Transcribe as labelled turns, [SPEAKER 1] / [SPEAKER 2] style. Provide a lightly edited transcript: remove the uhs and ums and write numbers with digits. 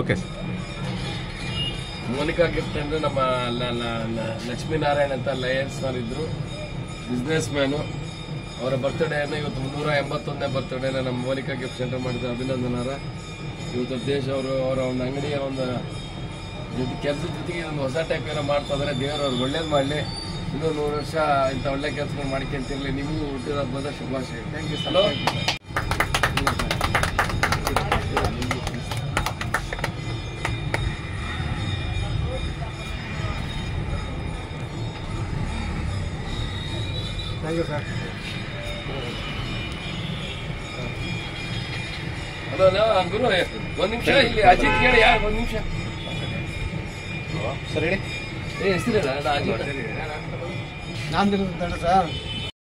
[SPEAKER 1] Okay sir.
[SPEAKER 2] Monika gift ಅಂದರೆ ನಮ್ಮ ಲಕ್ಷ್ಮೀನಾರಾಯಣ್ ಅಂತ ಲಯನ್ಸ್ ಇದ್ರು, ಬಿಸ್ನೆಸ್ ಮ್ಯಾನು. ಅವರ ಬರ್ತ್ಡೇಯನ್ನು ಇವತ್ತು 381ನೇ ಬರ್ತ್ಡೇನ ನಮ್ಮ ಮೋನಿಕಾ ಗಿಫ್ಟ್ ಸೆಂಟರ್ ಮಾಡಿದ ಅಭಿನಂದನಾರ. ಇವತ್ತು ದೇಶ ಅವರ ಒಂದು ಅಂಗಡಿಯ ಒಂದು ಕೆಲಸದ ಜೊತೆಗೆ ಒಂದು ಹೊಸ ಟೈಪ್ ಏನೋ ಮಾಡ್ತಾ ಇದ್ದಾರೆ. ದೇವರು ಅವ್ರಿಗೆ ಒಳ್ಳೇದು ಮಾಡಲಿ, ಇನ್ನೂ 100 ವರ್ಷ ಇಂಥ ಒಳ್ಳೆ ಕೆಲಸಗಳು ಮಾಡ್ಕೊಂತಿರಲಿ. ನಿಮಗೂ ಹುಟ್ಟಿದ ಹಬ್ಬದ ಶುಭಾಶಯ. Thank you. Hello,
[SPEAKER 3] thank you sir.
[SPEAKER 2] Hello ಗುರು, ಒಂದು ನಿಮಿಷ ಇಲ್ಲಿ ಅಜಿತ್ ಕೇಳಿ. ಯಾರು ಒಂದು ನಿಮಿಷ
[SPEAKER 1] ಸರ್ ಹೇಳಿ.
[SPEAKER 2] ಹೆಸರಿಲ್ಲ ಅಜಿತ್.
[SPEAKER 3] ನಾನು ಸರ್